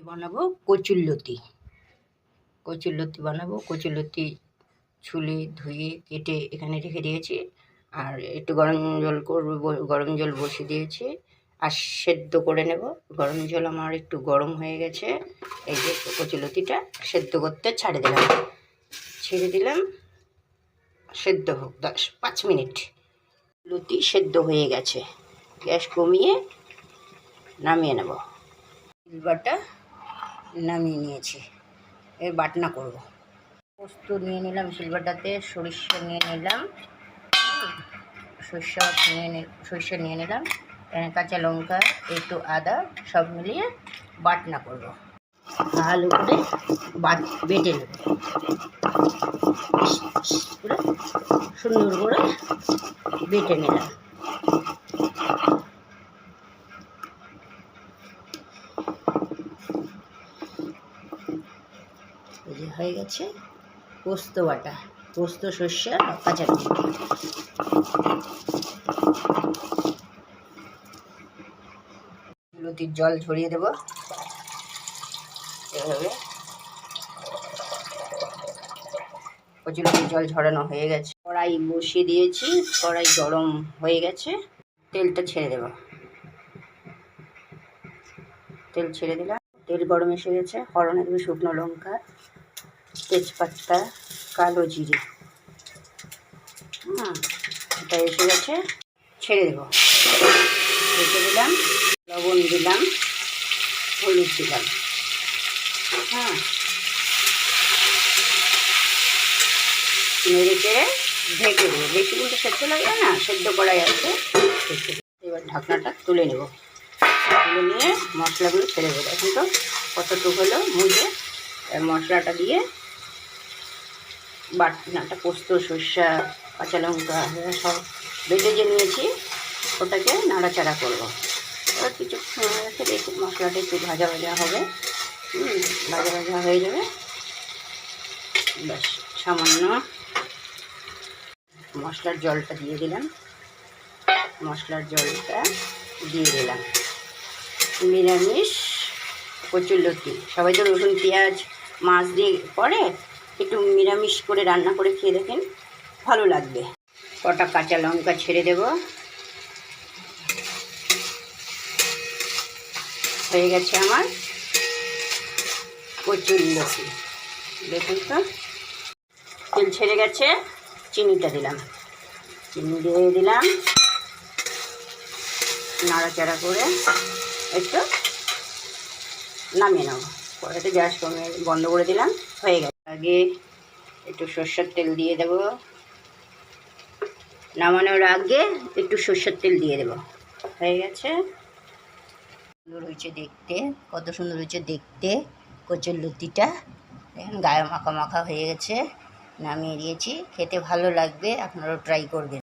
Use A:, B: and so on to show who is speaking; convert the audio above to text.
A: বানাবো কচুরলতি। বানাবো কচুরলতি। ছুলে ধুয়ে কেটে এখানে রেখে দিয়েছি, আর একটু গরম জল বসিয়ে দিয়েছি আর সেদ্ধ করে নেব। গরম জল আমার একটু গরম হয়ে গেছে। এই যে কচুরলতিটা সেদ্ধ করতে ছেড়ে দিলাম। সেদ্ধ হোক 5 মিনিট। লতি সেদ্ধ হয়ে গেছে, গ্যাস কমিয়ে নামিয়ে নেব। সিলভারটা নামিয়ে নিয়েছি, এর বাটনা করব। পোস্ত নিয়ে নিলাম সিলভারটাতে, সরিষা নিয়ে নিলাম, সরিষা নিয়ে নিলাম, কাঁচা লঙ্কা, একটু আদা, সব মিলিয়ে বাটনা করব। ভালো করে বেটে নেব, সুন্দর করে বেটে নিলাম। এই যে হয়ে গেছে পোস্ত বাটা, পোস্ত, সর্ষে, কাঁচা লঙ্কা। লতির জল ঝরিয়ে দেব এভাবে। কচুরলতির জল ঝরানো হয়ে গেছে, কড়াই বসিয়ে দিয়েছি, কড়াই গরম হয়ে গেছে। তেলটা ছেড়ে দেব। তেল ছেড়ে দিলাম, তেল গরম এসে গেছে। ফোড়নে দেবো শুকনো লঙ্কা, তেজপাতা, কালো জিরে। এটা এসে গেছে, ছেড়ে দেব। রেখে দিলাম, লবণ দিলাম, হলুদ দিলাম। নেড়ে চেড়ে ঢেকে দেবো। বেশি কিন্তু সেদ্ধ লাগবে না, সেদ্ধ করা যাচ্ছে। এবার ঢাকনাটা তুলে নেব, তুলে নিয়ে মশলাগুলো ছেড়ে দেবো। এখন তো কতটুকু হলো মুজে মশলাটা দিয়ে বাটনাটা, পোস্ত, সর্ষা, কাঁচা লঙ্কা সব বেটে যে নিয়েছি, ওটাকে নাড়াচাড়া করবো। এবার কিছুক্ষণ রেখে দেখি মশলাটা একটু ভাজা ভাজা হবে। ভাজা ভাজা হয়ে যাবে। ব্যাস, সামান্য মশলার জলটা দিয়ে দিলাম। নিরামিষ কচুরলতি। সবাই তো রসুন, পেঁয়াজ, মাছ দিয়ে করে, একটু নিরামিষ করে রান্না করে খেয়ে দেখেন, ভালো লাগবে। কটা কাঁচা লঙ্কা ছেড়ে দেব। হয়ে গেছে আমার কচুরলতি। দেখুন তো, তেল ছেড়ে গেছে। চিনিটা দিলাম, চিনি দিয়ে দিলাম, নাড়াচাড়া করে একটু নামিয়ে নেব। কড়াইতে গ্যাস বন্ধ করে দিলাম। হয়ে গেছে। আগে একটু সর্ষের তেল দিয়ে দেব, নামানোর আগে একটু সর্ষের তেল দিয়ে দেব। হয়ে গেছে। সুন্দর হয়েছে দেখতে, কত সুন্দর হয়েছে দেখতে কচুরলতিটা। দেখেন গায়ে মাখা মাখা হয়ে গেছে। নামিয়ে দিয়েছি, খেতে ভালো লাগবে, আপনারাও ট্রাই করবেন।